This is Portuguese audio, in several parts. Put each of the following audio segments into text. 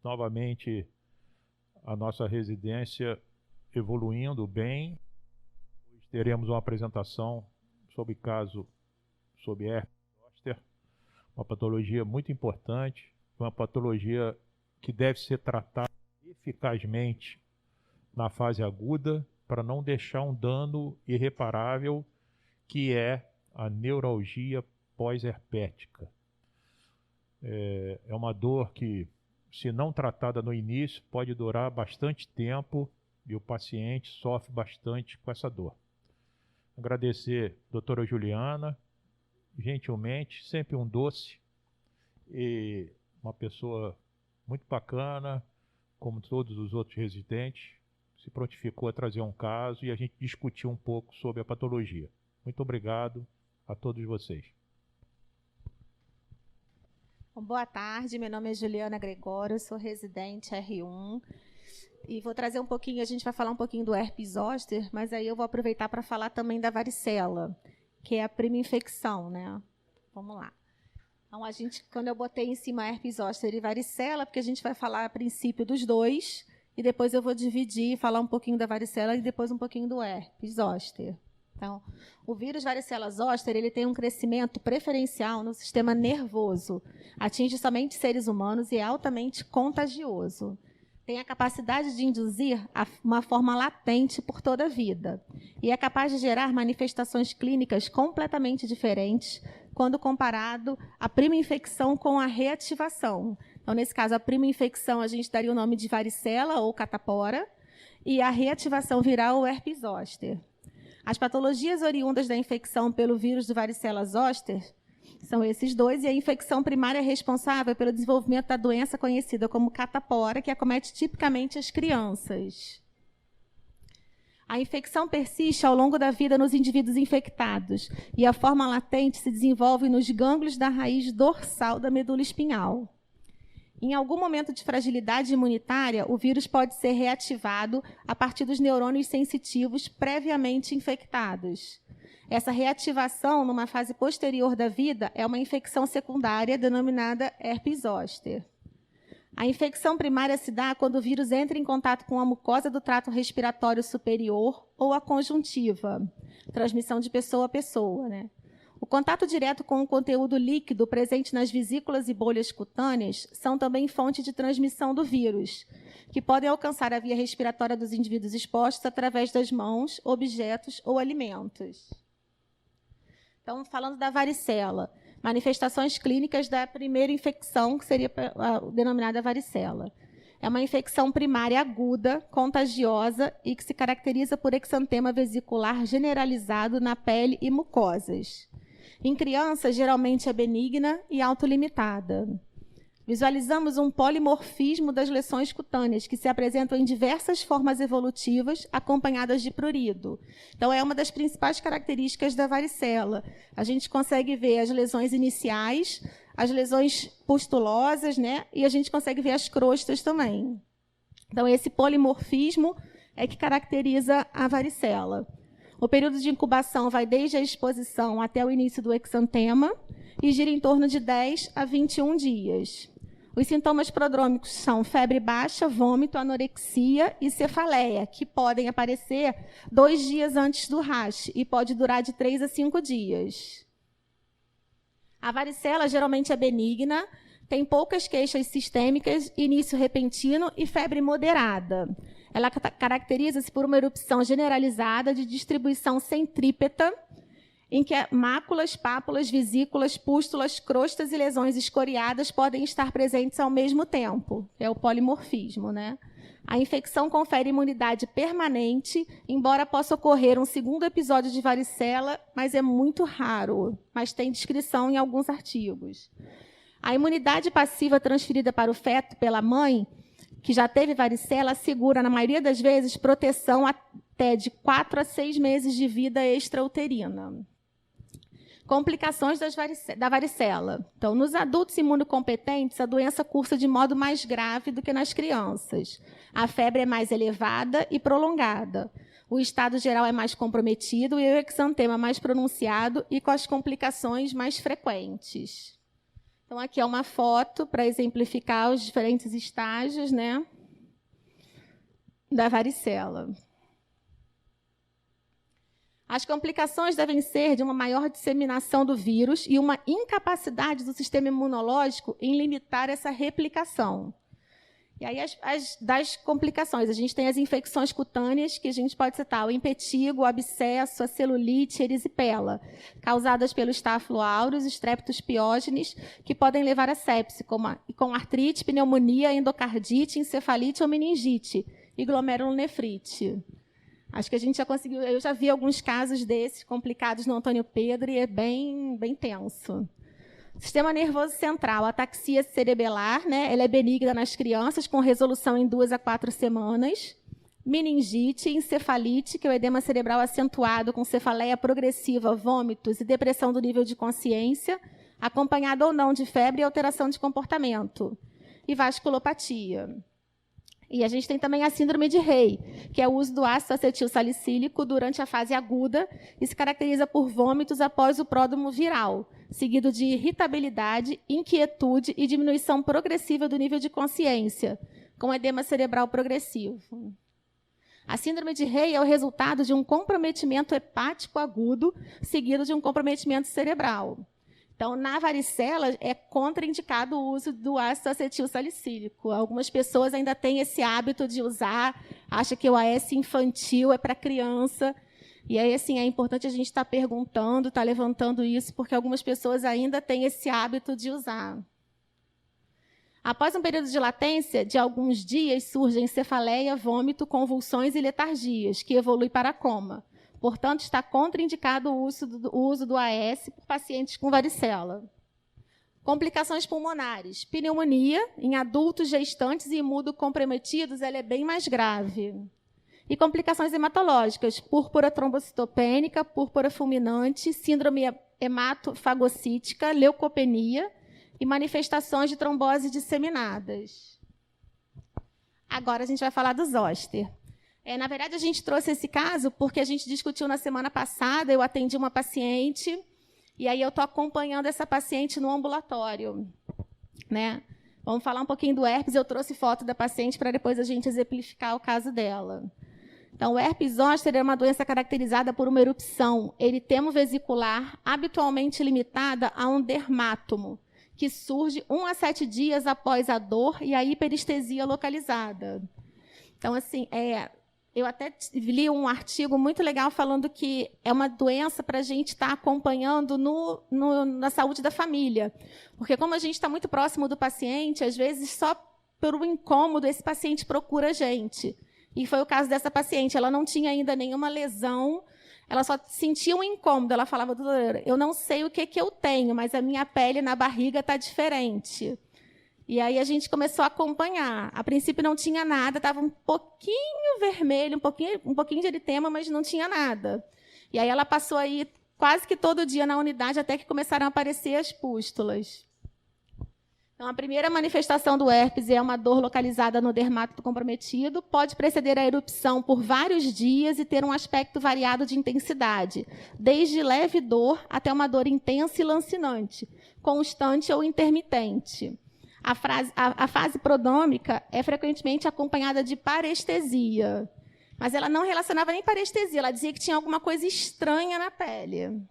novamente a nossa residência evoluindo bem. Hoje teremos uma apresentação sobre herpes zoster, uma patologia muito importante, uma patologia que deve ser tratada eficazmente na fase aguda para não deixar um dano irreparável, que é a neuralgia pós-herpética. É uma dor que, se não tratada no início, pode durar bastante tempo e o paciente sofre bastante com essa dor. Agradecer a doutora Juliana, gentilmente, sempre um doce, e uma pessoa muito bacana, como todos os outros residentes, se prontificou a trazer um caso e a gente discutiu um pouco sobre a patologia. Muito obrigado a todos vocês. Boa tarde, meu nome é Juliana Gregório, sou residente R1 e vou trazer um pouquinho, a gente vai falar um pouquinho do herpes zoster, mas aí eu vou aproveitar para falar também da varicela, que é a prima infecção, né? Vamos lá. Então, quando eu botei em cima herpes zoster e varicela, porque a gente vai falar a princípio dos dois, e depois eu vou dividir e falar um pouquinho da varicela e depois um pouquinho do herpes zoster. Então, o vírus varicela zoster ele tem um crescimento preferencial no sistema nervoso, atinge somente seres humanos e é altamente contagioso. Tem a capacidade de induzir uma forma latente por toda a vida e é capaz de gerar manifestações clínicas completamente diferentes quando comparado à prima infecção com a reativação. Então, nesse caso, a prima infecção a gente daria o nome de varicela ou catapora e a reativação viral ou herpes zoster. As patologias oriundas da infecção pelo vírus do varicela zoster são esses dois, e a infecção primária é responsável pelo desenvolvimento da doença conhecida como catapora, que acomete tipicamente as crianças. A infecção persiste ao longo da vida nos indivíduos infectados, e a forma latente se desenvolve nos gânglios da raiz dorsal da medula espinhal. Em algum momento de fragilidade imunitária, o vírus pode ser reativado a partir dos neurônios sensitivos previamente infectados. Essa reativação, numa fase posterior da vida, é uma infecção secundária denominada herpes zoster. A infecção primária se dá quando o vírus entra em contato com a mucosa do trato respiratório superior ou a conjuntiva, transmissão de pessoa a pessoa, né? O contato direto com o conteúdo líquido presente nas vesículas e bolhas cutâneas são também fonte de transmissão do vírus, que podem alcançar a via respiratória dos indivíduos expostos através das mãos, objetos ou alimentos. Então, falando da varicela, manifestações clínicas da primeira infecção, que seria denominada varicela. É uma infecção primária aguda, contagiosa e que se caracteriza por exantema vesicular generalizado na pele e mucosas. Em crianças, geralmente é benigna e autolimitada. Visualizamos um polimorfismo das lesões cutâneas, que se apresentam em diversas formas evolutivas, acompanhadas de prurido. Então, é uma das principais características da varicela. A gente consegue ver as lesões iniciais, as lesões pustulosas, né? E a gente consegue ver as crostas também. Então, esse polimorfismo é que caracteriza a varicela. O período de incubação vai desde a exposição até o início do exantema e gira em torno de 10 a 21 dias. Os sintomas prodrômicos são febre baixa, vômito, anorexia e cefaleia, que podem aparecer 2 dias antes do rash e pode durar de 3 a 5 dias. A varicela geralmente é benigna, tem poucas queixas sistêmicas, início repentino e febre moderada. Ela caracteriza-se por uma erupção generalizada de distribuição centrípeta, em que máculas, pápulas, vesículas, pústulas, crostas e lesões escoriadas podem estar presentes ao mesmo tempo. É o polimorfismo, né? A infecção confere imunidade permanente, embora possa ocorrer um segundo episódio de varicela, mas é muito raro, mas tem descrição em alguns artigos. A imunidade passiva transferida para o feto pela mãe, que já teve varicela, assegura, na maioria das vezes, proteção até de 4 a 6 meses de vida extrauterina. Complicações da varicela. Então, nos adultos imunocompetentes, a doença cursa de modo mais grave do que nas crianças. A febre é mais elevada e prolongada. O estado geral é mais comprometido e o exantema mais pronunciado e com as complicações mais frequentes. Então, aqui é uma foto para exemplificar os diferentes estágios, né, da varicela. As complicações devem ser de uma maior disseminação do vírus e uma incapacidade do sistema imunológico em limitar essa replicação. E aí, das complicações, a gente tem as infecções cutâneas, que a gente pode citar o impetigo, o abscesso, a celulite, a erisipela, causadas pelo Staphylo aureus, streptospiógenes, que podem levar a sepse, com artrite, pneumonia, endocardite, encefalite ou meningite, e glomerulonefrite. Acho que a gente já conseguiu, eu já vi alguns casos desses complicados no Antônio Pedro e é bem tenso. Sistema nervoso central, ataxia cerebelar, né? Ela é benigna nas crianças, com resolução em 2 a 4 semanas. Meningite, encefalite, que é o edema cerebral acentuado com cefaleia progressiva, vômitos e depressão do nível de consciência, acompanhada ou não de febre e alteração de comportamento. E vasculopatia. E a gente tem também a síndrome de Rey, que é o uso do ácido acetil salicílico durante a fase aguda e se caracteriza por vômitos após o pródromo viral, seguido de irritabilidade, inquietude e diminuição progressiva do nível de consciência, com edema cerebral progressivo. A síndrome de Rey é o resultado de um comprometimento hepático agudo, seguido de um comprometimento cerebral. Então, na varicela, é contraindicado o uso do ácido acetil salicílico. Algumas pessoas ainda têm esse hábito de usar, acham que o AS infantil é para criança. E aí, assim, é importante a gente estar perguntando, estar levantando isso, porque algumas pessoas ainda têm esse hábito de usar. Após um período de latência, de alguns dias, surgem cefaleia, vômito, convulsões e letargias, que evolui para coma. Portanto, está contraindicado o uso do AS por pacientes com varicela. Complicações pulmonares. Pneumonia, em adultos gestantes e imunocomprometidos, ela é bem mais grave. E complicações hematológicas, púrpura trombocitopênica, púrpura fulminante, síndrome hematofagocítica, leucopenia e manifestações de trombose disseminadas. Agora a gente vai falar do zoster. Na verdade, a gente trouxe esse caso porque a gente discutiu na semana passada, eu atendi uma paciente, e aí eu estou acompanhando essa paciente no ambulatório. Né? Vamos falar um pouquinho do herpes, eu trouxe foto da paciente para depois a gente exemplificar o caso dela. Então, o herpes zoster é uma doença caracterizada por uma erupção eritemo vesicular, habitualmente limitada a um dermátomo, que surge 1 a 7 dias após a dor e a hiperestesia localizada. Então, assim, eu até li um artigo muito legal falando que é uma doença para a gente estar acompanhando na saúde da família. Porque, como a gente está muito próximo do paciente, às vezes, só por um incômodo, esse paciente procura a gente. E foi o caso dessa paciente. Ela não tinha ainda nenhuma lesão, ela só sentia um incômodo. Ela falava, doutora, eu não sei o que eu tenho, mas a minha pele na barriga está diferente. E aí a gente começou a acompanhar. A princípio não tinha nada, estava um pouquinho vermelho, um pouquinho de eritema, mas não tinha nada. E aí ela passou aí quase que todo dia na unidade, até que começaram a aparecer as pústulas. Então, a primeira manifestação do herpes é uma dor localizada no dermato comprometido, pode preceder a erupção por vários dias e ter um aspecto variado de intensidade, desde leve dor até uma dor intensa e lancinante, constante ou intermitente. A fase prodômica é frequentemente acompanhada de parestesia, mas ela não relacionava nem parestesia, ela dizia que tinha alguma coisa estranha na pele.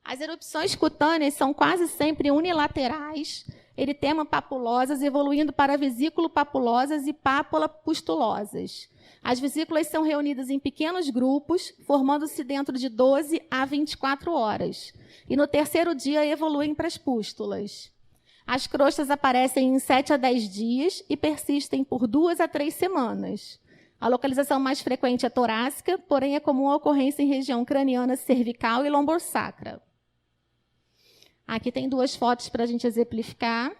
As erupções cutâneas são quase sempre unilaterais, eritema-papulosas, evoluindo para vesículo-papulosas e pápula-pustulosas. As vesículas são reunidas em pequenos grupos, formando-se dentro de 12 a 24 horas. E no terceiro dia evoluem para as pústulas. As crostas aparecem em 7 a 10 dias e persistem por 2 a 3 semanas. A localização mais frequente é torácica, porém é comum a ocorrência em região craniana, cervical e lombosacra. Aqui tem 2 fotos para a gente exemplificar.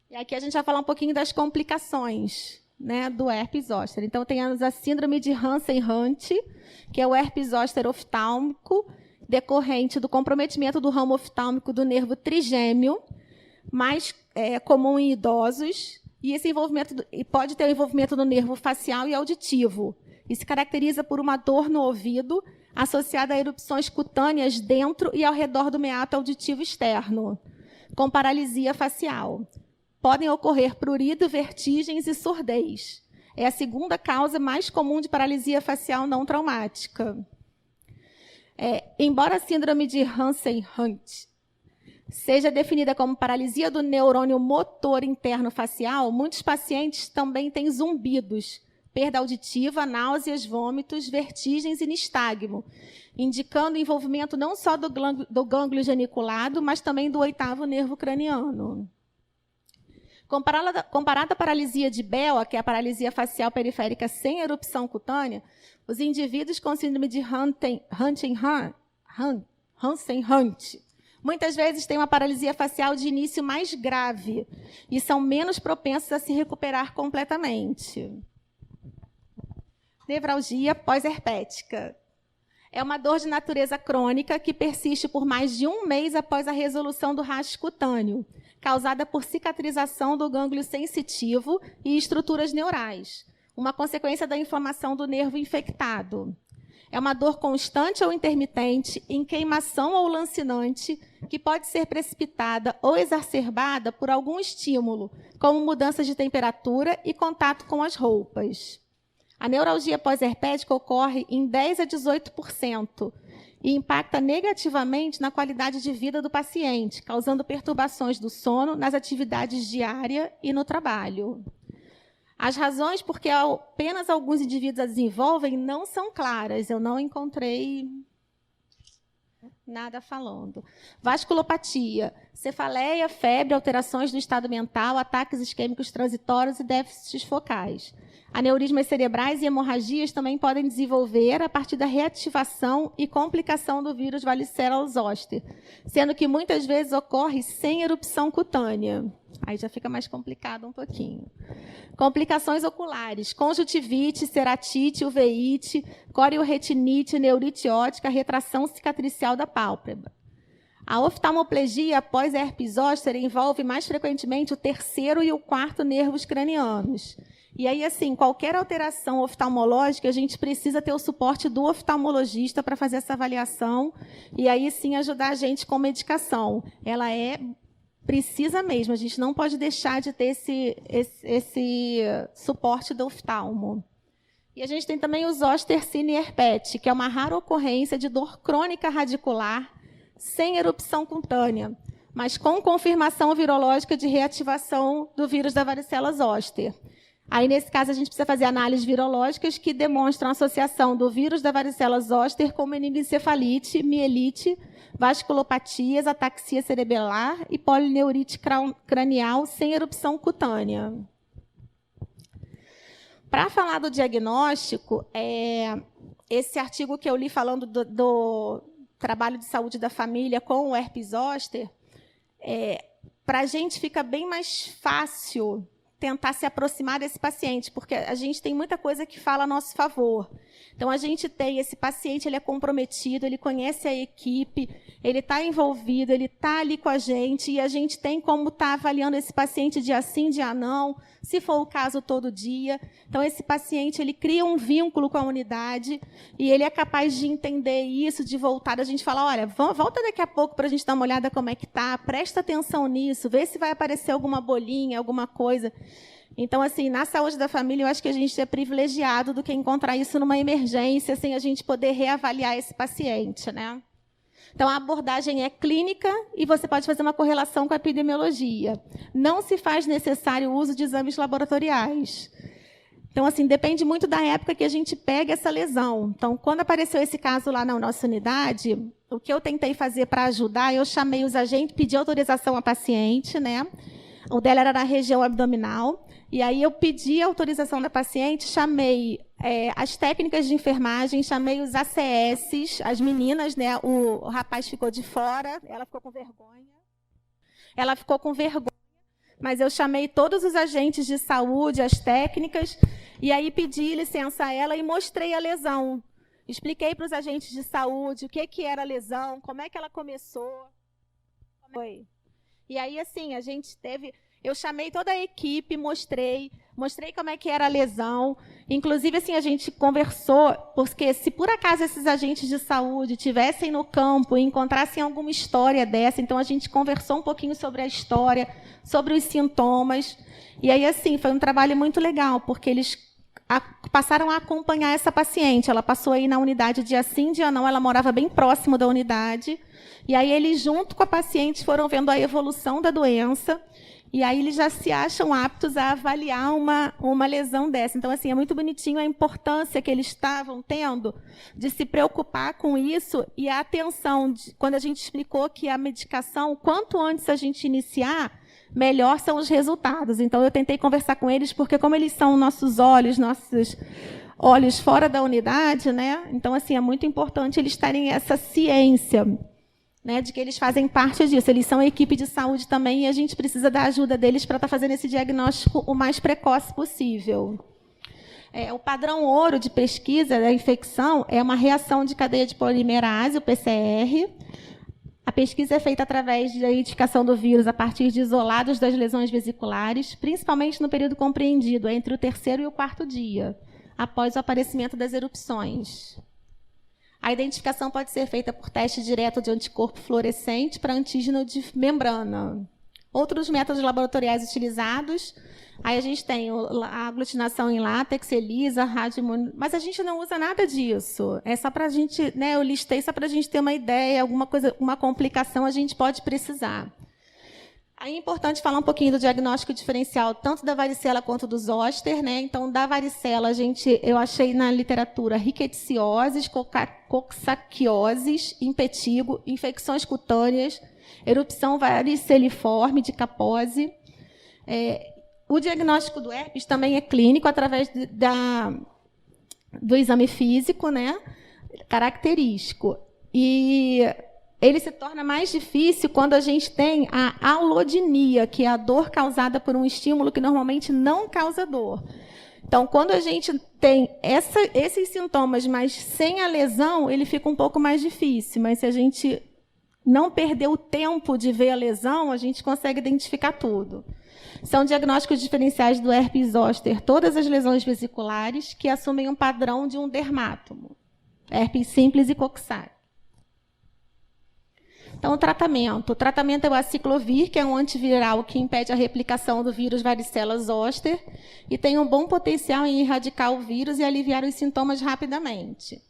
E aqui a gente vai falar um pouquinho das complicações, né, do herpes zoster. Então, temos a síndrome de Hansen-Hunt, que é o herpes zoster oftálmico, decorrente do comprometimento do ramo oftálmico do nervo trigêmeo, mais comum em idosos, e esse envolvimento pode ter o envolvimento do nervo facial e auditivo. E se caracteriza por uma dor no ouvido, associada a erupções cutâneas dentro e ao redor do meato auditivo externo, com paralisia facial. Podem ocorrer prurido, vertigens e surdez. É a segunda causa mais comum de paralisia facial não traumática. Embora a síndrome de Hansen-Hunt seja definida como paralisia do neurônio motor interno facial, muitos pacientes também têm zumbidos, perda auditiva, náuseas, vômitos, vertigens e nistagmo, indicando envolvimento não só do gânglio geniculado, mas também do 8º nervo craniano. Comparada à paralisia de Bell, que é a paralisia facial periférica sem erupção cutânea, os indivíduos com síndrome de Hansen-Hunt muitas vezes têm uma paralisia facial de início mais grave e são menos propensos a se recuperar completamente. Nevralgia pós-herpética. É uma dor de natureza crônica que persiste por mais de 1 mês após a resolução do rastro cutâneo, causada por cicatrização do gânglio sensitivo e estruturas neurais, uma consequência da inflamação do nervo infectado. É uma dor constante ou intermitente, em queimação ou lancinante, que pode ser precipitada ou exacerbada por algum estímulo, como mudança de temperatura e contato com as roupas. A neuralgia pós-herpética ocorre em 10 a 18% e impacta negativamente na qualidade de vida do paciente, causando perturbações do sono, nas atividades diárias e no trabalho. As razões por que apenas alguns indivíduos a desenvolvem não são claras. Eu não encontrei nada falando. Vasculopatia, cefaleia, febre, alterações do estado mental, ataques isquêmicos transitórios e déficits focais. Aneurismas cerebrais e hemorragias também podem desenvolver a partir da reativação e complicação do vírus varicela zoster, sendo que muitas vezes ocorre sem erupção cutânea. Aí já fica mais complicado um pouquinho. Complicações oculares, conjuntivite, ceratite, uveíte, corioretinite, neurite óptica, retração cicatricial da pálpebra. A oftalmoplegia após herpes zoster envolve mais frequentemente o 3º e o 4º nervos cranianos. E aí, assim, qualquer alteração oftalmológica, a gente precisa ter o suporte do oftalmologista para fazer essa avaliação e aí, sim, ajudar a gente com medicação. Ela precisa mesmo, a gente não pode deixar de ter esse suporte do oftalmo. E a gente tem também o zoster cineherpete, que é uma rara ocorrência de dor crônica radicular sem erupção cutânea, mas com confirmação virológica de reativação do vírus da varicela zoster. Aí, nesse caso, a gente precisa fazer análises virológicas que demonstram a associação do vírus da varicela zoster com meningoencefalite, mielite, vasculopatias, ataxia cerebelar e polineurite cranial sem erupção cutânea. Para falar do diagnóstico, esse artigo que eu li falando do trabalho de saúde da família com o herpes zoster, para a gente fica bem mais fácil tentar se aproximar desse paciente, porque a gente tem muita coisa que fala a nosso favor. Então, a gente tem esse paciente, ele é comprometido, ele conhece a equipe, ele está envolvido, ele está ali com a gente, e a gente tem como estar avaliando esse paciente dia sim, dia não, se for o caso, todo dia. Então, esse paciente, ele cria um vínculo com a unidade, e ele é capaz de entender isso, de voltar. A gente fala, olha, volta daqui a pouco para a gente dar uma olhada como é que está, presta atenção nisso, vê se vai aparecer alguma bolinha, alguma coisa. Então, assim, na saúde da família, eu acho que a gente é privilegiado do que encontrar isso numa emergência, sem a gente poder reavaliar esse paciente, né? Então, a abordagem é clínica e você pode fazer uma correlação com a epidemiologia. Não se faz necessário o uso de exames laboratoriais. Então, assim, depende muito da época que a gente pega essa lesão. Então, quando apareceu esse caso lá na nossa unidade, o que eu tentei fazer para ajudar, eu chamei os agentes, pedi autorização à paciente, né? O dela era na região abdominal. E aí eu pedi a autorização da paciente, chamei as técnicas de enfermagem, chamei os ACS, as meninas, né? O rapaz ficou de fora, ela ficou com vergonha. Mas eu chamei todos os agentes de saúde, as técnicas, e aí pedi licença a ela e mostrei a lesão. Expliquei para os agentes de saúde o que era a lesão, como é que ela começou. Foi. E aí, assim, eu chamei toda a equipe, mostrei como é que era a lesão. Inclusive, assim, a gente conversou, porque se por acaso esses agentes de saúde estivessem no campo e encontrassem alguma história dessa, então a gente conversou um pouquinho sobre a história, sobre os sintomas. E aí, assim, foi um trabalho muito legal, porque eles passaram a acompanhar essa paciente. Ela passou aí na unidade dia sim, dia não, ela morava bem próximo da unidade. E aí eles, junto com a paciente, foram vendo a evolução da doença. E aí eles já se acham aptos a avaliar uma lesão dessa. Então, assim, é muito bonitinho a importância que eles estavam tendo de se preocupar com isso e a atenção, quando a gente explicou que a medicação, quanto antes a gente iniciar, melhor são os resultados. Então, eu tentei conversar com eles, porque como eles são nossos olhos fora da unidade, né? Então, assim, é muito importante eles terem essa ciência, né, de que eles fazem parte disso. Eles são equipe de saúde também e a gente precisa da ajuda deles para estar fazendo esse diagnóstico o mais precoce possível. O padrão ouro de pesquisa da infecção é uma reação de cadeia de polimerase, o PCR. A pesquisa é feita através da identificação do vírus a partir de isolados das lesões vesiculares, principalmente no período compreendido entre o 3º e o 4º dia, após o aparecimento das erupções. A identificação pode ser feita por teste direto de anticorpo fluorescente para antígeno de membrana. Outros métodos laboratoriais utilizados, aí a gente tem a aglutinação em látex, ELISA, mas a gente não usa nada disso. É só para a gente, né, eu listei só para a gente ter uma ideia, alguma coisa, uma complicação a gente pode precisar. Aí é importante falar um pouquinho do diagnóstico diferencial, tanto da varicela quanto do zoster, né? Então, da varicela, eu achei na literatura rickettsiosis, coxsaquioses, impetigo, infecções cutâneas, erupção variceliforme de Kaposi. O diagnóstico do herpes também é clínico, através do exame físico, né? Característico. E ele se torna mais difícil quando a gente tem a alodinia, que é a dor causada por um estímulo que normalmente não causa dor. Então, quando a gente tem esses sintomas, mas sem a lesão, ele fica um pouco mais difícil. Mas se a gente não perder o tempo de ver a lesão, a gente consegue identificar tudo. São diagnósticos diferenciais do herpes zoster, todas as lesões vesiculares que assumem um padrão de um dermátomo, herpes simples e coxsackie. Então, o tratamento é o aciclovir, que é um antiviral que impede a replicação do vírus varicela zoster e tem um bom potencial em erradicar o vírus e aliviar os sintomas rapidamente.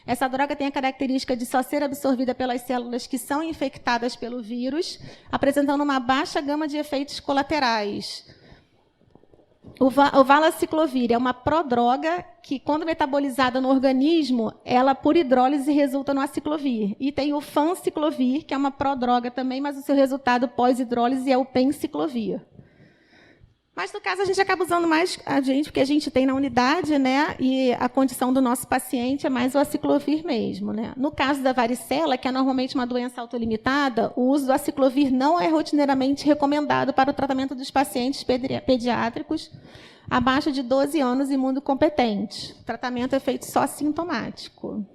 Essa droga tem a característica de só ser absorvida pelas células que são infectadas pelo vírus, apresentando uma baixa gama de efeitos colaterais. O valaciclovir é uma prodroga que, quando metabolizada no organismo, ela, por hidrólise, resulta no aciclovir. E tem o fanciclovir, que é uma prodroga também, mas o seu resultado pós-hidrólise é o penciclovir. Mas, no caso, a gente acaba usando mais porque a gente tem na unidade, né? E a condição do nosso paciente é mais o aciclovir mesmo, né? No caso da varicela, que é normalmente uma doença autolimitada, o uso do aciclovir não é rotineiramente recomendado para o tratamento dos pacientes pediátricos abaixo de 12 anos imunocompetentes. O tratamento é feito só sintomático.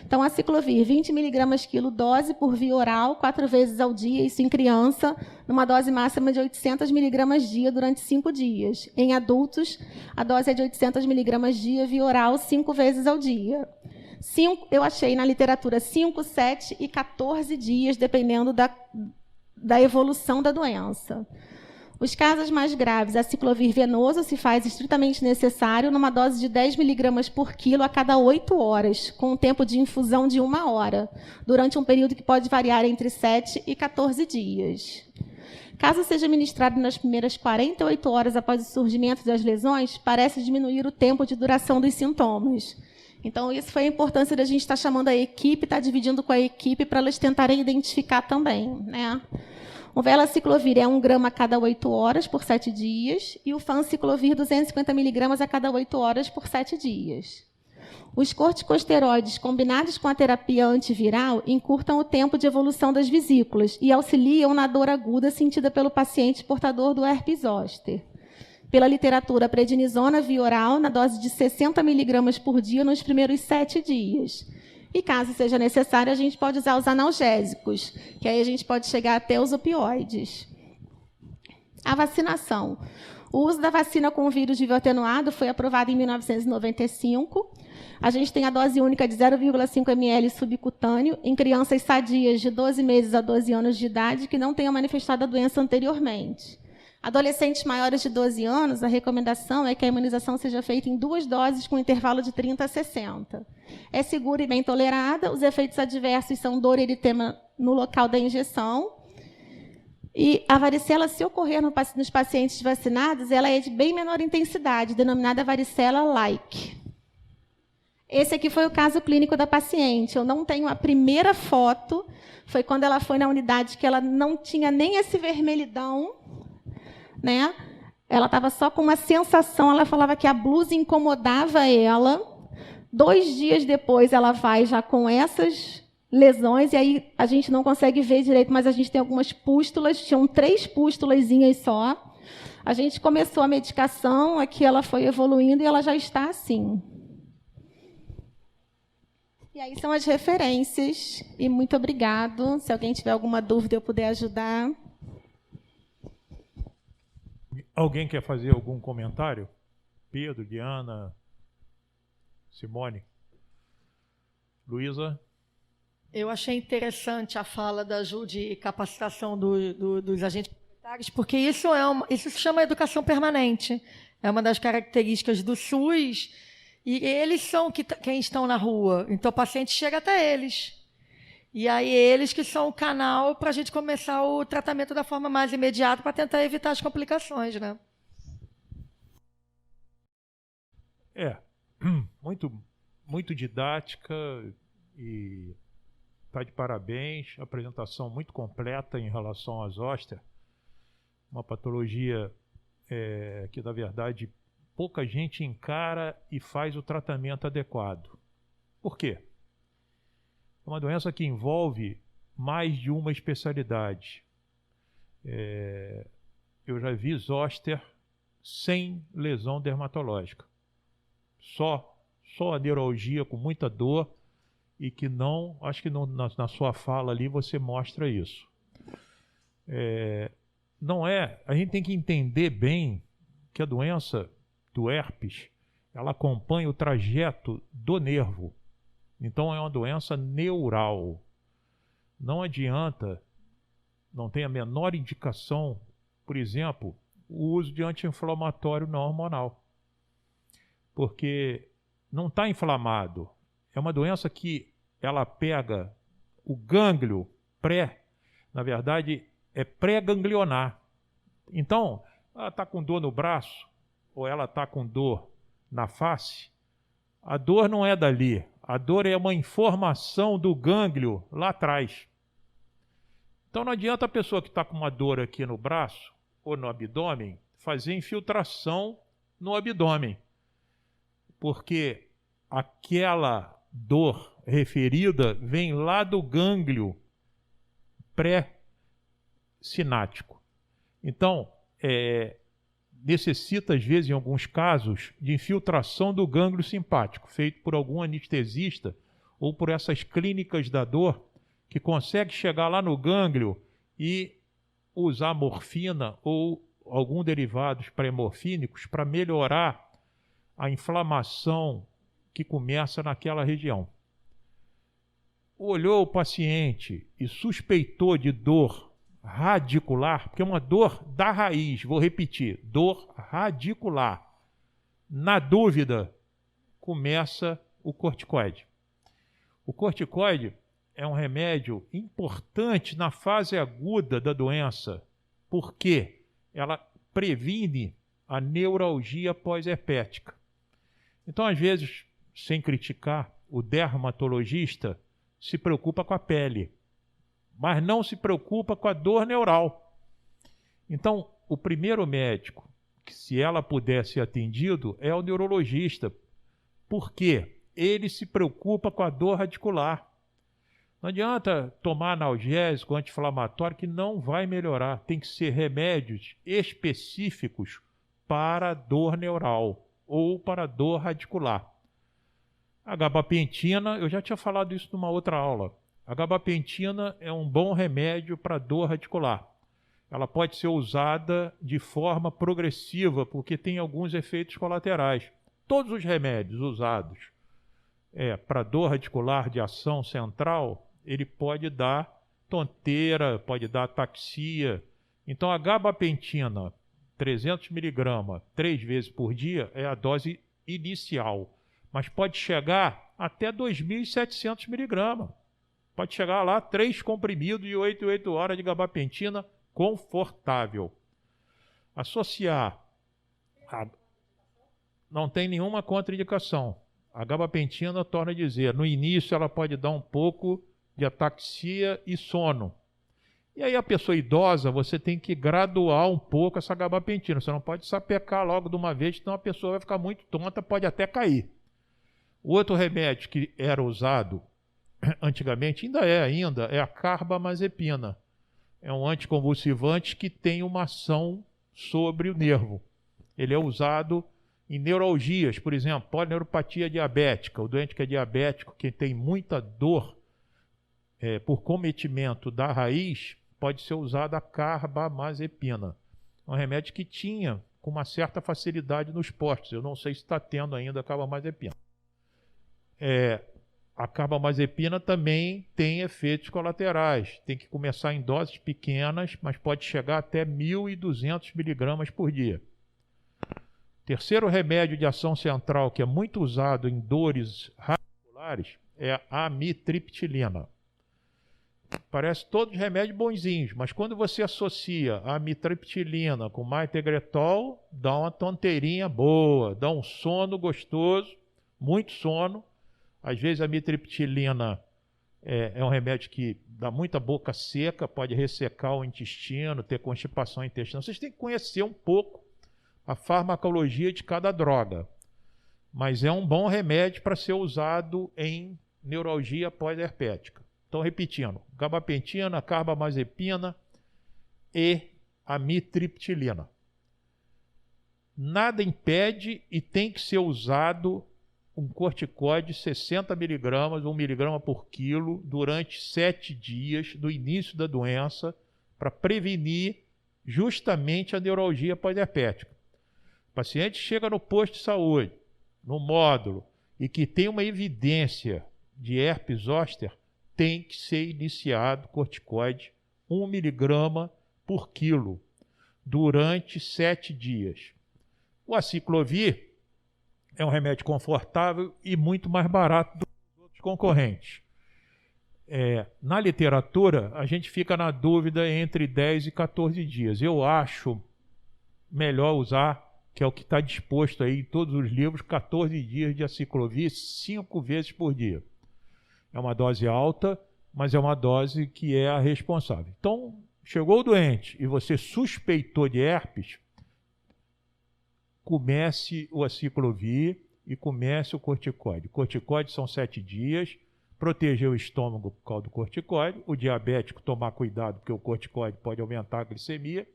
Então, aciclovir, 20 mg quilo dose por via oral, 4 vezes ao dia, isso em criança, numa dose máxima de 800 mg dia durante 5 dias. Em adultos, a dose é de 800 mg dia, via oral, 5 vezes ao dia. Eu achei na literatura 5, 7 e 14 dias, dependendo da evolução da doença. Os casos mais graves, aciclovir venoso se faz estritamente necessário numa dose de 10 mg por quilo a cada 8 horas, com um tempo de infusão de 1 hora, durante um período que pode variar entre 7 e 14 dias. Caso seja ministrado nas primeiras 48 horas após o surgimento das lesões, parece diminuir o tempo de duração dos sintomas. Então, isso foi a importância da gente estar chamando a equipe, estar dividindo com a equipe para elas tentarem identificar também, né? O valaciclovir é 1 grama a cada 8 horas por 7 dias e o fanciclovir 250 mg a cada 8 horas por 7 dias. Os corticosteroides combinados com a terapia antiviral encurtam o tempo de evolução das vesículas e auxiliam na dor aguda sentida pelo paciente portador do herpes zoster. Pela literatura, a prednisona via oral na dose de 60 mg por dia nos primeiros 7 dias. E caso seja necessário, a gente pode usar os analgésicos, que aí a gente pode chegar até os opioides. A vacinação. O uso da vacina com o vírus vivo atenuado foi aprovado em 1995. A gente tem a dose única de 0,5 ml subcutâneo em crianças sadias de 12 meses a 12 anos de idade que não tenham manifestado a doença anteriormente. Adolescentes maiores de 12 anos, a recomendação é que a imunização seja feita em 2 doses com intervalo de 30 a 60. É segura e bem tolerada, os efeitos adversos são dor e eritema no local da injeção. E a varicela, se ocorrer nos pacientes vacinados, ela é de bem menor intensidade, denominada varicela-like. Esse aqui foi o caso clínico da paciente. Eu não tenho a primeira foto, foi quando ela foi na unidade que ela não tinha nem esse vermelhidão, né? Ela estava só com uma sensação, ela falava que a blusa incomodava ela. 2 dias depois, ela vai já com essas lesões, e aí a gente não consegue ver direito, mas a gente tem algumas pústulas, tinham 3 pústulazinhas só. A gente começou a medicação, aqui ela foi evoluindo e ela já está assim. E aí são as referências, e muito obrigado. Se alguém tiver alguma dúvida, eu puder ajudar. Alguém quer fazer algum comentário? Pedro, Diana, Simone, Luísa? Eu achei interessante a fala da Ju de capacitação dos agentes comunitários, porque isso se chama educação permanente. É uma das características do SUS, e eles são quem estão na rua. Então, o paciente chega até eles. E aí, eles que são o canal para a gente começar o tratamento da forma mais imediata para tentar evitar as complicações, né? Muito didática e está de parabéns. Apresentação muito completa em relação à zoster. Uma patologia que, na verdade, pouca gente encara e faz o tratamento adequado. Por quê? É uma doença que envolve mais de uma especialidade. Eu já vi zoster sem lesão dermatológica. Só a neuralgia com muita dor, e que não, acho que não, na sua fala ali você mostra isso. A gente tem que entender bem que a doença do herpes, ela acompanha o trajeto do nervo. Então é uma doença neural. Não adianta, não tem a menor indicação, por exemplo, o uso de anti-inflamatório não hormonal. Porque não está inflamado. É uma doença que ela pega o gânglio na verdade, é pré-ganglionar. Então, ela está com dor no braço, ou ela está com dor na face, a dor não é dali. A dor é uma informação do gânglio lá atrás. Então não adianta a pessoa que está com uma dor aqui no braço ou no abdômen fazer infiltração no abdômen, porque aquela dor referida vem lá do gânglio pré-sináptico. Então, necessita, às vezes, em alguns casos, de infiltração do gânglio simpático, feito por algum anestesista ou por essas clínicas da dor, que consegue chegar lá no gânglio e usar morfina ou algum derivados pré-morfínicos para melhorar a inflamação que começa naquela região. Olhou o paciente e suspeitou de dor radicular, porque é uma dor da raiz, vou repetir, dor radicular. Na dúvida, começa o corticoide. O corticoide é um remédio importante na fase aguda da doença, porque ela previne a neuralgia pós-herpética. Então, às vezes, sem criticar, o dermatologista se preocupa com a pele, mas não se preocupa com a dor neural. Então, o primeiro médico, que se ela puder ser atendido, é o neurologista. Por quê? Ele se preocupa com a dor radicular. Não adianta tomar analgésico, anti-inflamatório, que não vai melhorar. Tem que ser remédios específicos para a dor neural ou para a dor radicular. A gabapentina, eu já tinha falado isso numa outra aula. A gabapentina é um bom remédio para dor radicular. Ela pode ser usada de forma progressiva, porque tem alguns efeitos colaterais. Todos os remédios usados para dor radicular de ação central, ele pode dar tonteira, pode dar ataxia. Então a gabapentina, 300 mg, 3 vezes por dia, é a dose inicial. Mas pode chegar até 2.700 mg. Pode chegar lá 3 comprimidos de 8 em 8 horas de gabapentina confortável. Associar não tem nenhuma contraindicação. A gabapentina torna a dizer, no início ela pode dar um pouco de ataxia e sono. E aí a pessoa idosa, você tem que graduar um pouco essa gabapentina. Você não pode sapecar logo de uma vez, senão a pessoa vai ficar muito tonta, pode até cair. O outro remédio que era usado antigamente, ainda é a carbamazepina. É um anticonvulsivante que tem uma ação sobre o nervo. Ele é usado em neuralgias, por exemplo, polineuropatia diabética. O doente que é diabético, que tem muita dor por cometimento da raiz, pode ser usada a carbamazepina. É um remédio que tinha com uma certa facilidade nos postos. Eu não sei se está tendo ainda a carbamazepina. A carbamazepina também tem efeitos colaterais. Tem que começar em doses pequenas, mas pode chegar até 1.200 mg por dia. Terceiro remédio de ação central que é muito usado em dores radiculares é a amitriptilina. Parece todos remédios bonzinhos, mas quando você associa a amitriptilina com maitegretol, dá uma tonteirinha boa, dá um sono gostoso, muito sono. Às vezes a amitriptilina é um remédio que dá muita boca seca, pode ressecar o intestino, ter constipação intestinal. Vocês têm que conhecer um pouco a farmacologia de cada droga, mas é um bom remédio para ser usado em neuralgia pós-herpética. Então, repetindo, gabapentina, carbamazepina e amitriptilina. Nada impede e tem que ser usado um corticoide 60 mg, 1 mg por quilo, durante 7 dias do início da doença, para prevenir justamente a neuralgia pós-herpética. O paciente chega no posto de saúde, no módulo, e que tem uma evidência de herpes zoster, tem que ser iniciado corticoide 1 mg por quilo durante 7 dias. O aciclovir é um remédio confortável e muito mais barato do que os outros concorrentes. Na literatura, a gente fica na dúvida entre 10 e 14 dias. Eu acho melhor usar, que é o que está disposto aí em todos os livros, 14 dias de aciclovir 5 vezes por dia. É uma dose alta, mas é uma dose que é a responsável. Então, chegou o doente e você suspeitou de herpes, comece o aciclovir e comece o corticoide. Corticoide são 7 dias, proteger o estômago por causa do corticoide, o diabético tomar cuidado porque o corticoide pode aumentar a glicemia,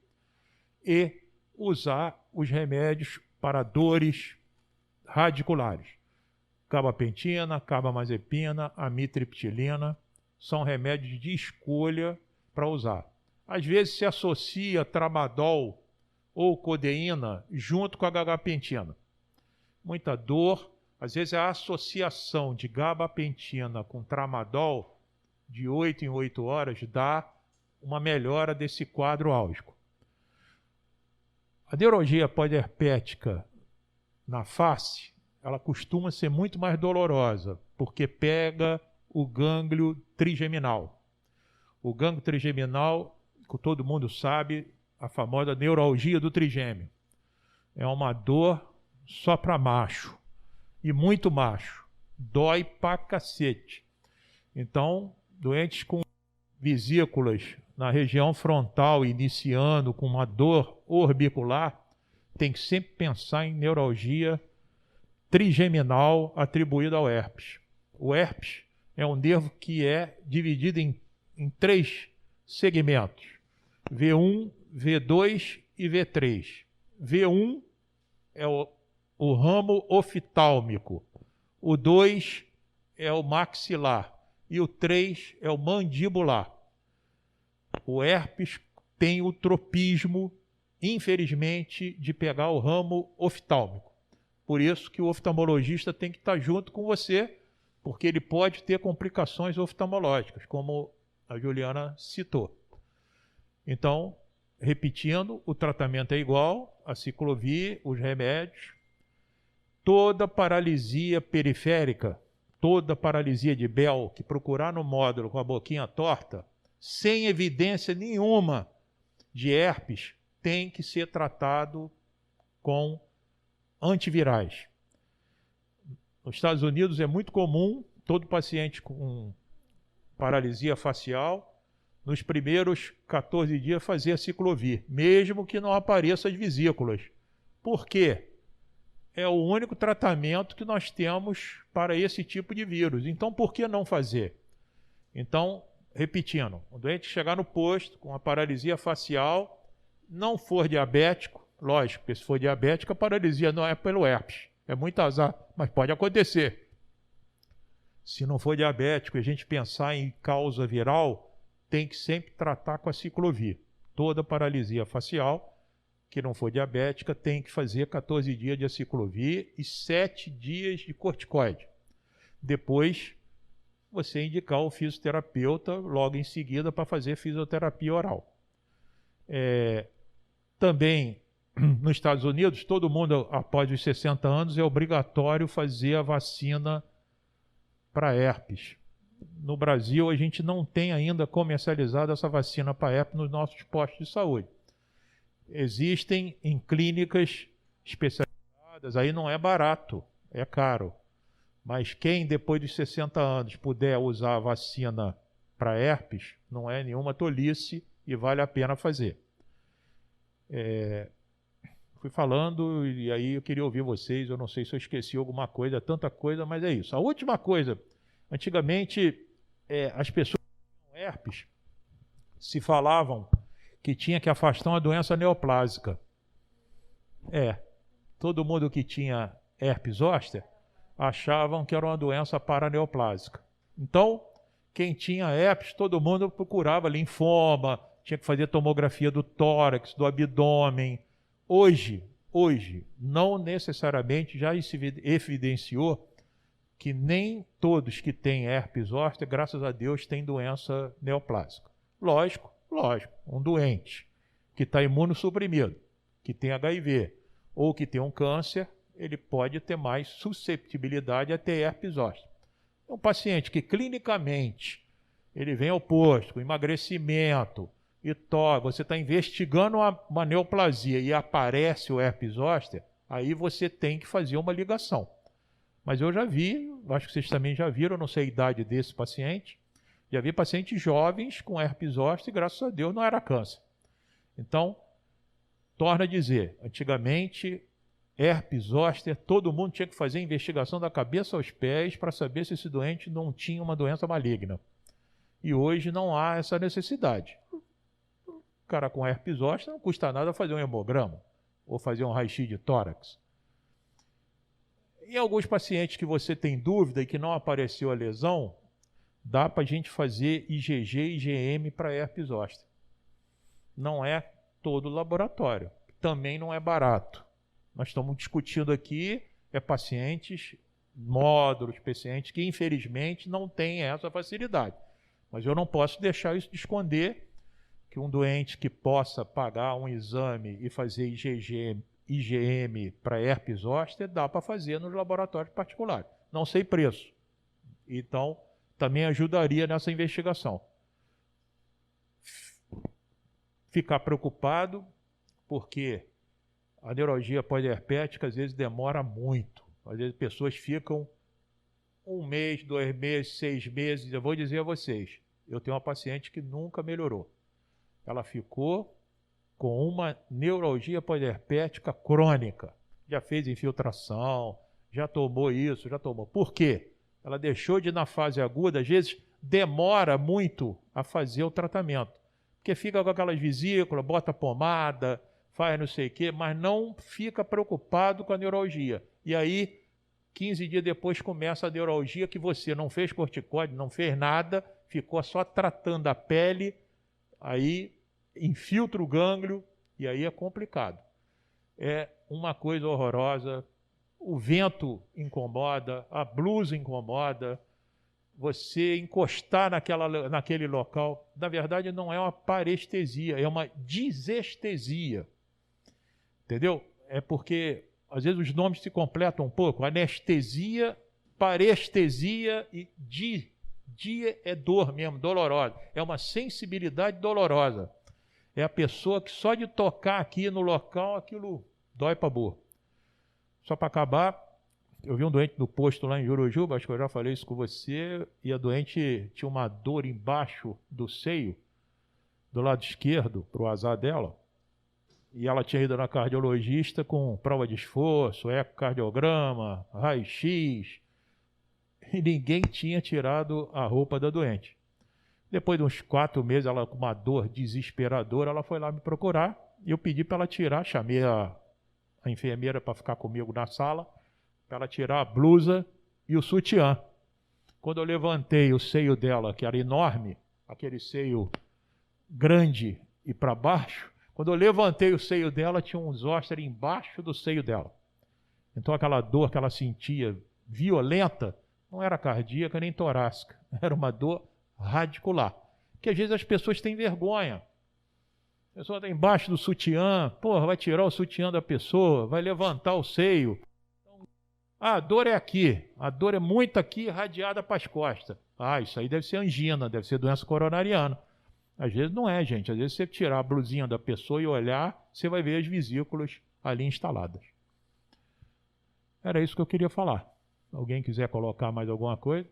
e usar os remédios para dores radiculares. Gabapentina, carbamazepina, amitriptilina são remédios de escolha para usar. Às vezes se associa tramadol ou codeína junto com a gabapentina. Muita dor, às vezes a associação de gabapentina com tramadol de 8 em 8 horas dá uma melhora desse quadro álgico. A neuralgia pós-herpética na face, ela costuma ser muito mais dolorosa, porque pega o gânglio trigeminal. O gânglio trigeminal, que todo mundo sabe, a famosa neuralgia do trigêmeo. É uma dor só para macho, e muito macho. Dói pra cacete. Então, doentes com vesículas na região frontal, iniciando com uma dor orbicular, tem que sempre pensar em neuralgia trigeminal atribuída ao herpes. O herpes é um nervo que é dividido em 3 segmentos: V1, V2 e V3. V1 é o ramo oftálmico. O 2 é o maxilar. E o 3 é o mandibular. O herpes tem o tropismo, infelizmente, de pegar o ramo oftálmico. Por isso que o oftalmologista tem que estar junto com você, porque ele pode ter complicações oftalmológicas, como a Juliana citou. Então, repetindo, o tratamento é igual, a ciclovir, os remédios. Toda paralisia periférica, toda paralisia de Bell que procurar no módulo com a boquinha torta, sem evidência nenhuma de herpes, tem que ser tratado com antivirais. Nos Estados Unidos é muito comum todo paciente com paralisia facial, nos primeiros 14 dias fazer a ciclovir, mesmo que não apareçam as vesículas. Por quê? É o único tratamento que nós temos para esse tipo de vírus. Então, por que não fazer? Então, repetindo, o doente chegar no posto com a paralisia facial, não for diabético, lógico, porque se for diabético, a paralisia não é pelo herpes. É muito azar, mas pode acontecer. Se não for diabético e a gente pensar em causa viral, tem que sempre tratar com a ciclovir. Toda paralisia facial que não for diabética tem que fazer 14 dias de aciclovir e 7 dias de corticoide. Depois, você indicar o fisioterapeuta logo em seguida para fazer fisioterapia oral. Também, nos Estados Unidos, todo mundo após os 60 anos é obrigatório fazer a vacina para herpes. No Brasil, a gente não tem ainda comercializado essa vacina para herpes nos nossos postos de saúde. Existem em clínicas especializadas, aí não é barato, é caro. Mas quem depois dos 60 anos puder usar a vacina para herpes, não é nenhuma tolice e vale a pena fazer. Fui falando e aí eu queria ouvir vocês, eu não sei se eu esqueci alguma coisa, tanta coisa, mas é isso. A última coisa, antigamente as pessoas com herpes se falavam que tinha que afastar uma doença neoplásica. Todo mundo que tinha herpes zoster achavam que era uma doença paraneoplásica. Então, quem tinha herpes, todo mundo procurava linfoma, tinha que fazer tomografia do tórax, do abdômen. Hoje, não necessariamente já se evidenciou que nem todos que têm herpes zoster, graças a Deus, têm doença neoplásica. Lógico, um doente que está imunossuprimido, que tem HIV ou que tem um câncer, ele pode ter mais susceptibilidade a ter herpes zoster. Um paciente que clinicamente ele vem ao posto com emagrecimento e você está investigando uma neoplasia e aparece o herpes zoster, aí você tem que fazer uma ligação. Mas eu já vi, acho que vocês também já viram, não sei a idade desse paciente, já vi pacientes jovens com herpes zoster e, graças a Deus, não era câncer. Então, torna a dizer, antigamente, herpes zoster, todo mundo tinha que fazer investigação da cabeça aos pés para saber se esse doente não tinha uma doença maligna. E hoje não há essa necessidade. O cara com herpes zoster não custa nada fazer um hemograma ou fazer um raio-x de tórax. Em alguns pacientes que você tem dúvida e que não apareceu a lesão, dá para a gente fazer IgG e IgM para herpes zoster. Não é todo laboratório. Também não é barato. Nós estamos discutindo aqui pacientes, módulos, pacientes que infelizmente não têm essa facilidade. Mas eu não posso deixar isso de esconder que um doente que possa pagar um exame e fazer IgM para herpes zoster, dá para fazer nos laboratórios particulares. Não sei preço. Então, também ajudaria nessa investigação. Ficar preocupado, porque a neuralgia pós-herpética às vezes demora muito. Às vezes pessoas ficam 1 mês, 2 meses, 6 meses. Eu vou dizer a vocês, eu tenho uma paciente que nunca melhorou. Ela ficou com uma neuralgia pós-herpética crônica. Já fez infiltração, já tomou isso, já tomou. Por quê? Ela deixou de ir na fase aguda, às vezes demora muito a fazer o tratamento. Porque fica com aquelas vesículas, bota pomada, faz não sei o quê, mas não fica preocupado com a neuralgia. E aí, 15 dias depois começa a neuralgia, que você não fez corticóide, não fez nada, ficou só tratando a pele, aí infiltra o gânglio e aí é complicado. É uma coisa horrorosa, o vento incomoda, a blusa incomoda, você encostar naquele local, na verdade não é uma parestesia, é uma disestesia, entendeu? É porque às vezes os nomes se completam um pouco, anestesia, parestesia e dia é dor mesmo, dolorosa, é uma sensibilidade dolorosa. É a pessoa que só de tocar aqui no local, aquilo dói para boa. Só para acabar, eu vi um doente no posto lá em Jurujuba, acho que eu já falei isso com você, e a doente tinha uma dor embaixo do seio, do lado esquerdo, para o azar dela, e ela tinha ido na cardiologista com prova de esforço, ecocardiograma, raio-x, e ninguém tinha tirado a roupa da doente. Depois de uns 4 meses, ela com uma dor desesperadora, ela foi lá me procurar, e eu pedi para ela tirar, chamei a enfermeira para ficar comigo na sala, para ela tirar a blusa e o sutiã. Quando eu levantei o seio dela, que era enorme, aquele seio grande e para baixo, quando eu levantei o seio dela, tinha um zóster embaixo do seio dela. Então aquela dor que ela sentia violenta, não era cardíaca nem torácica, era uma dor radicular. Que às vezes as pessoas têm vergonha. A pessoa está embaixo do sutiã, porra, vai tirar o sutiã da pessoa, vai levantar o seio. A dor é aqui, a dor é muito aqui, irradiada para as costas. Ah, isso aí deve ser angina, deve ser doença coronariana. Às vezes não é, gente. Às vezes você tirar a blusinha da pessoa e olhar, você vai ver as vesículas ali instaladas. Era isso que eu queria falar. Alguém quiser colocar mais alguma coisa?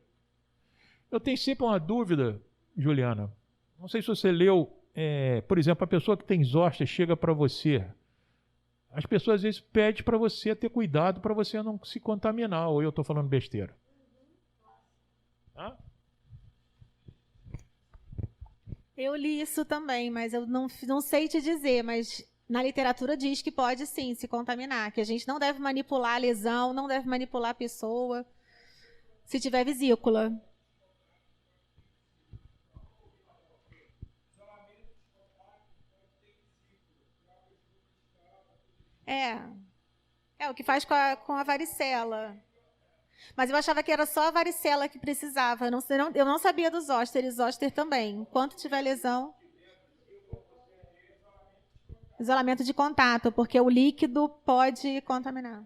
Eu tenho sempre uma dúvida, Juliana. Não sei se você leu, por exemplo, a pessoa que tem zóster chega para você. As pessoas às vezes pedem para você ter cuidado para você não se contaminar, ou eu estou falando besteira? Hã? Eu li isso também, mas eu não sei te dizer, mas na literatura diz que pode sim se contaminar, que a gente não deve manipular a lesão, não deve manipular a pessoa, se tiver vesícula. É o que faz com a varicela. Mas eu achava que era só a varicela que precisava. Eu não sabia do zóster, e zóster também. Enquanto tiver lesão... Isolamento de contato, porque o líquido pode contaminar.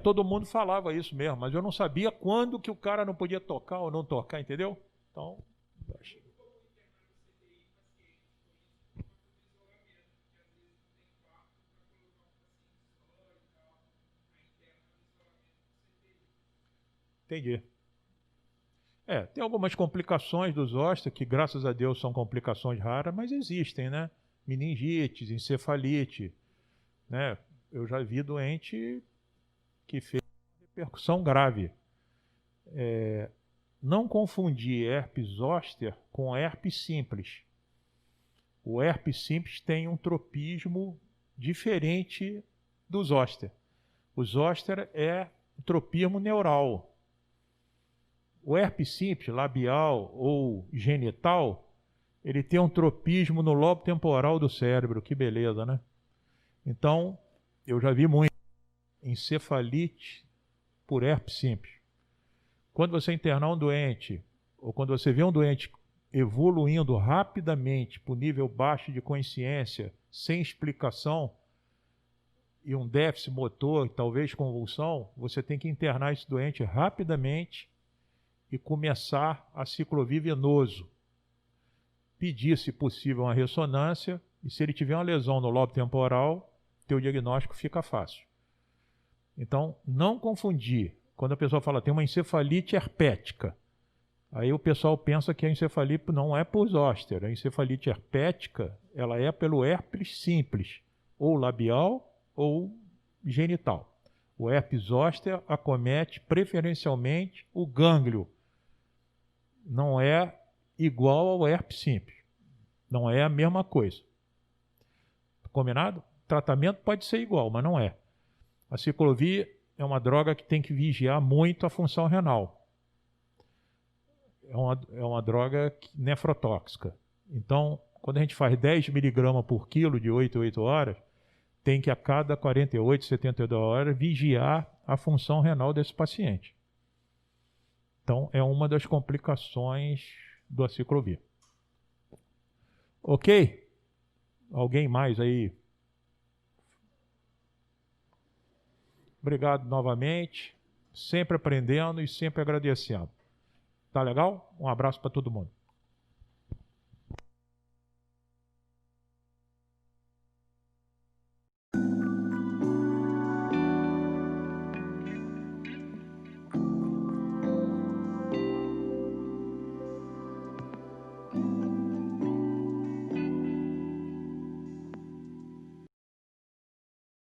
Todo mundo falava isso mesmo, mas eu não sabia quando que o cara não podia tocar ou não tocar, entendeu? Então, entendi. Tem algumas complicações do zóster, que graças a Deus são complicações raras, mas existem, né? Meningite, encefalite, né? Eu já vi doente que fez repercussão grave. Não confundir herpes zóster com herpes simples. O herpes simples tem um tropismo diferente do zóster. O zóster é um tropismo neural. O herpes simples, labial ou genital, ele tem um tropismo no lobo temporal do cérebro. Que beleza, né? Então, eu já vi muito encefalite por herpes simples. Quando você internar um doente, ou quando você vê um doente evoluindo rapidamente para o nível baixo de consciência, sem explicação, e um déficit motor, talvez convulsão, você tem que internar esse doente rapidamente e começar a ciclovir venoso. Pedir, se possível, uma ressonância, e se ele tiver uma lesão no lobo temporal, teu diagnóstico fica fácil. Então, não confundir. Quando a pessoa fala, tem uma encefalite herpética, aí o pessoal pensa que a encefalite não é por zóster. A encefalite herpética, ela é pelo herpes simples, ou labial ou genital. O herpes zóster acomete preferencialmente o gânglio. Não é igual ao herpes simples. Não é a mesma coisa. Combinado? O tratamento pode ser igual, mas não é. A ciclovir é uma droga que tem que vigiar muito a função renal. É uma droga nefrotóxica. Então, quando a gente faz 10 miligramas por quilo de 8 a 8 horas, tem que a cada 48, 72 horas vigiar a função renal desse paciente. Então, é uma das complicações do aciclovir. Ok? Alguém mais aí? Obrigado novamente. Sempre aprendendo e sempre agradecendo. Tá legal? Um abraço para todo mundo.